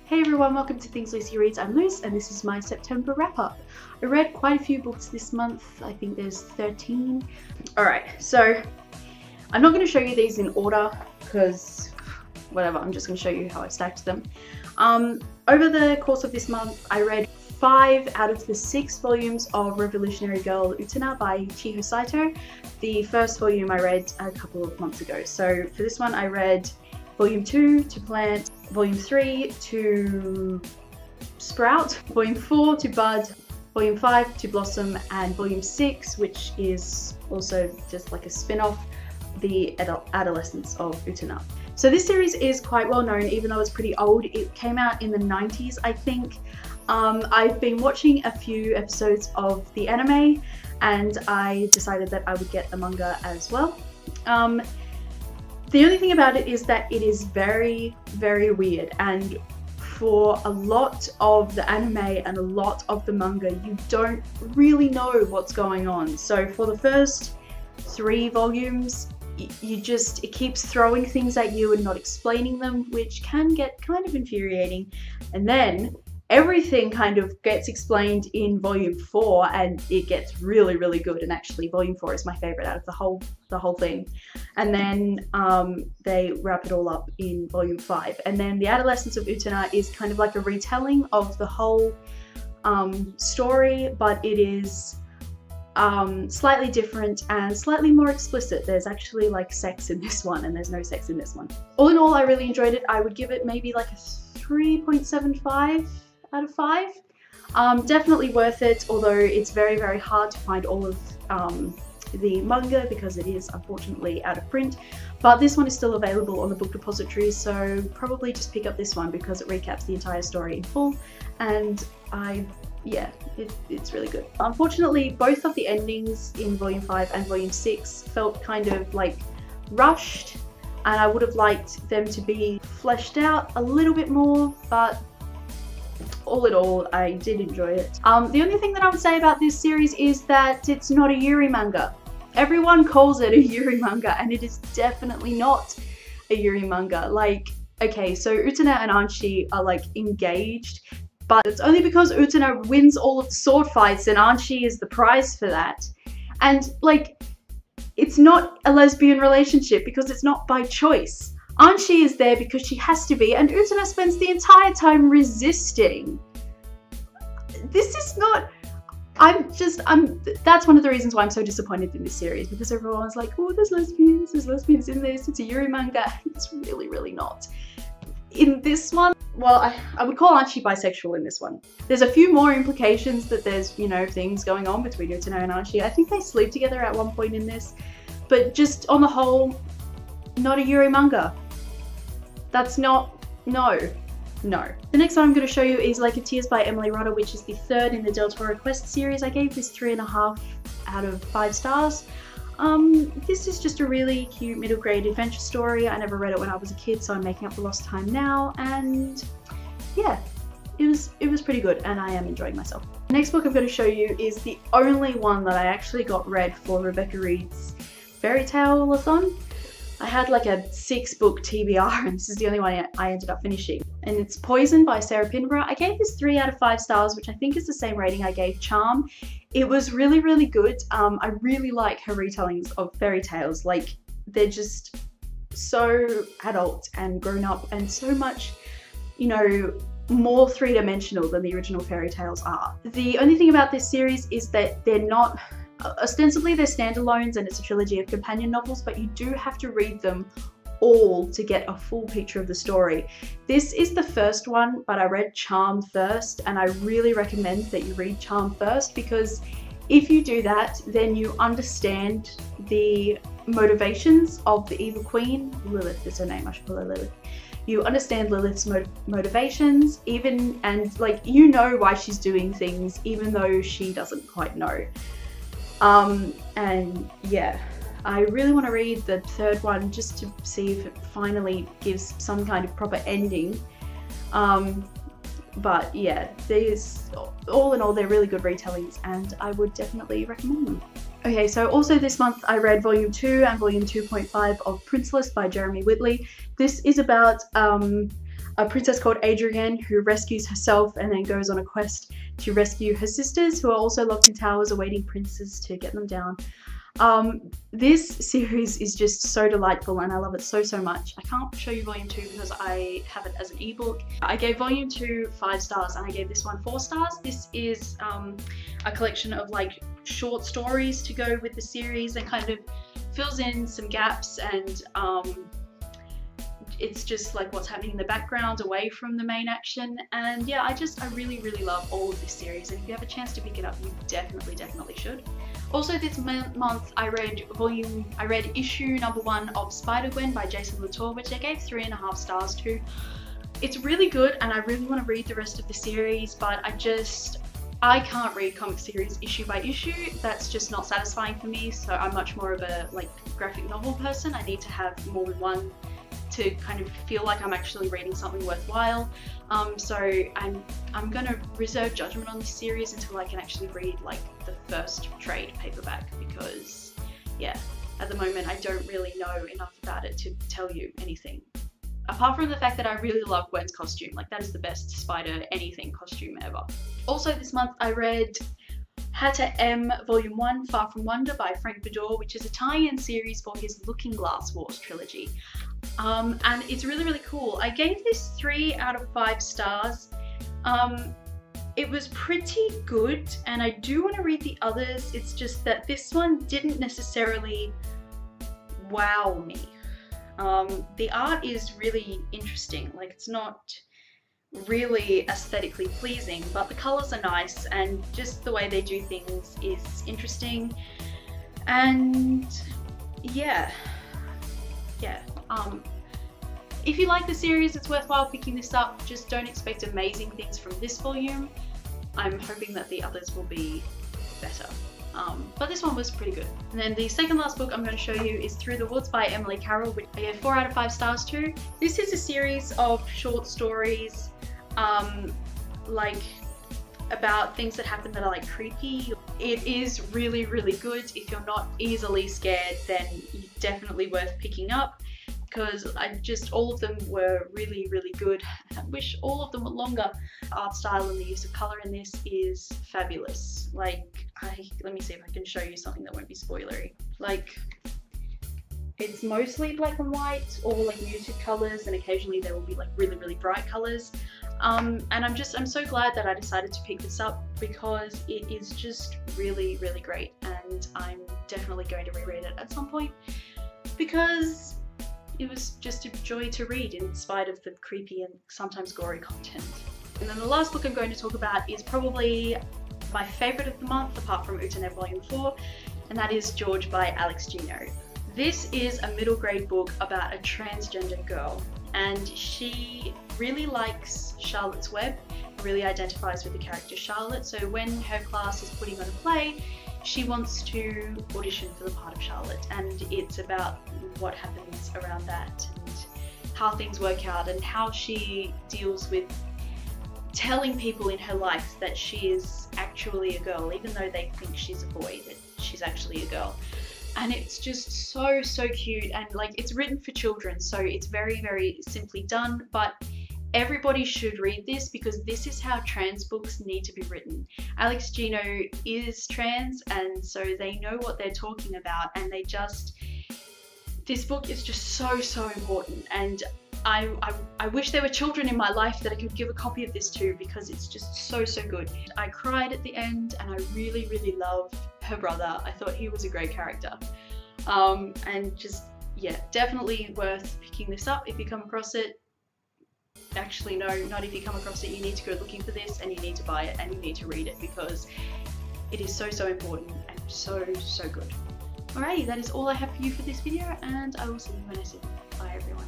Hey everyone, welcome to Things Lucy Reads. I'm Luce and this is my September wrap-up. I read quite a few books this month. I think there's 13. Alright, so I'm not going to show you these in order because whatever, I'm just going to show you how I stacked them. Over the course of this month, I read 5 out of the 6 volumes of Revolutionary Girl Utena by Chiho Saito. The first volume I read a couple of months ago. So for this one I read Volume 2 to Plant, Volume 3 to Sprout, Volume 4 to Bud, Volume 5 to Blossom, and Volume 6, which is also just like a spin-off, The Adolescence of Utena. So this series is quite well known, even though it's pretty old. It came out in the 90s, I think. I've been watching a few episodes of the anime and I decided that I would get the manga as well. The only thing about it is that it is very, very weird, and for a lot of the anime and a lot of the manga, you don't really know what's going on. So for the first 3 volumes, it keeps throwing things at you and not explaining them, which can get kind of infuriating. And then everything kind of gets explained in Volume 4 and it gets really, really good. And actually Volume 4 is my favorite out of the whole thing. And then they wrap it all up in Volume 5. And then The Adolescence of Utena is kind of like a retelling of the whole story, but it is slightly different and slightly more explicit. There's actually like sex in this one and there's no sex in this one. All in all, I really enjoyed it. I would give it maybe like a 3.75 out of 5. Definitely worth it, although it's very, very hard to find all of the manga because it is unfortunately out of print. But this one is still available on the book depository, so probably just pick up this one because it recaps the entire story in full, and it's really good. Unfortunately, both of the endings in Volume 5 and Volume 6 felt kind of like rushed, and I would have liked them to be fleshed out a little bit more, but all in all, I did enjoy it. The only thing that I would say about this series is that it's not a Yuri manga. Everyone calls it a Yuri manga, and it is definitely not a Yuri manga. Like, okay, so Utena and Anshi are like engaged, but it's only because Utena wins all of the sword fights and Anshi is the prize for that. And like, it's not a lesbian relationship because it's not by choice. Anshi is there because she has to be, and Utena spends the entire time resisting. This is not... that's one of the reasons why I'm so disappointed in this series, because everyone's like, oh, there's lesbians in this, it's a Yuri manga. It's really, really not. In this one, well, I would call Anshi bisexual in this one. There's a few more implications that there's, you know, things going on between Utena and Anshi. I think they sleep together at one point in this, but just on the whole, not a Yuri manga. That's not, no. The next one I'm going to show you is Lake of Tears by Emily Rodda, which is the 3rd in the Del Toro Quest series. I gave this 3.5 out of 5 stars. This is just a really cute middle grade adventure story. I never read it when I was a kid, so I'm making up for lost time now, and yeah, it was pretty good and I am enjoying myself. The next book I'm going to show you is the only one that I actually got read for Rebecca Reed's Fairy Tale-a-thon. I had like a 6-book TBR and this is the only one I ended up finishing. And it's Poison by Sarah Pinborough. I gave this 3 out of 5 stars, which I think is the same rating I gave Charm. It was really, really good. I really like her retellings of fairy tales. Like, they're just so adult and grown up and so much, you know, more 3-dimensional than the original fairy tales are. The only thing about this series is that they're not... ostensibly they're standalones and it's a trilogy of companion novels, but you do have to read them all to get a full picture of the story. This is the first one, but I read Charm first, and I really recommend that you read Charm first, because if you do that, then you understand the motivations of the evil queen. Lilith is her name, I should call her Lilith. You understand Lilith's motivations, and like, you know why she's doing things, even though she doesn't quite know. And yeah, I really want to read the 3rd one just to see if it finally gives some kind of proper ending. But yeah, these, all in all, they're really good retellings and I would definitely recommend them. Okay, so also this month I read Volume 2 and Volume 2.5 of Princeless by Jeremy Whitley. This is about a princess called Adrienne who rescues herself and then goes on a quest to rescue her sisters who are also locked in towers awaiting princes to get them down. This series is just so delightful and I love it so much. I can't show you volume 2 because I have it as an ebook. I gave volume 2 5 stars and I gave this one 4 stars. This is a collection of like short stories to go with the series and kind of fills in some gaps, and it's just like what's happening in the background away from the main action. And yeah, I really love all of this series, and if you have a chance to pick it up, you definitely should. Also this month I read issue number 1 of Spider-Gwen by Jason Latour, which I gave 3.5 stars to. It's really good and I really want to read the rest of the series, but I can't read comic series issue by issue. That's just not satisfying for me, so I'm much more of a like graphic novel person. I need to have more than one to kind of feel like I'm actually reading something worthwhile. So I'm gonna reserve judgment on this series until I can actually read like the first trade paperback, because yeah, at the moment I don't really know enough about it to tell you anything. Apart from the fact that I really love Gwen's costume, like that is the best spider anything costume ever. Also this month I read Hatter M Volume 1 Far From Wonder by Frank Bador, which is a tie-in series for his Looking Glass Wars trilogy. And it's really cool. I gave this 3 out of 5 stars. It was pretty good and I do want to read the others. It's just that this one didn't necessarily wow me. The art is really interesting, like it's not really aesthetically pleasing, but the colors are nice and just the way they do things is interesting. And yeah. If you like the series, it's worthwhile picking this up. Just don't expect amazing things from this volume. I'm hoping that the others will be better. But this one was pretty good. And then the second last book I'm going to show you is Through the Woods by Emily Carroll, which I gave 4 out of 5 stars to. This is a series of short stories like about things that happen that are like creepy. It is really good. If you're not easily scared, then it's definitely worth picking up, because all of them were really good. I wish all of them were longer. The art style and the use of color in this is fabulous. Like, let me see if I can show you something that won't be spoilery. Like, it's mostly black and white or like muted colors, and occasionally there will be like really bright colors. And I'm so glad that I decided to pick this up, because it is just really great, and I'm definitely going to reread it at some point, because it was just a joy to read in spite of the creepy and sometimes gory content. And then the last book I'm going to talk about is probably my favourite of the month, apart from Utenet Volume 4, and that is George by Alex Gino. This is a middle grade book about a transgender girl, and she really likes Charlotte's Web, really identifies with the character Charlotte, so when her class is putting on a play, she wants to audition for the part of Charlotte, and it's about what happens around that and how things work out and how she deals with telling people in her life that she is actually a girl, even though they think she's a boy, that she's actually a girl. And it's just so cute, and like it's written for children, so it's very simply done, but everybody should read this, because this is how trans books need to be written. Alex Gino is trans, and so they know what they're talking about, and this book is just so important, and I wish there were children in my life that I could give a copy of this to, because it's just so good. I cried at the end, and I really love her brother. I thought he was a great character. And just, yeah, definitely worth picking this up if you come across it. Actually, no, not if you come across it. You need to go looking for this, and you need to buy it, and you need to read it, because it is so important and so good. Alrighty, that is all I have for you for this video, and I will see you when I see you. Bye everyone.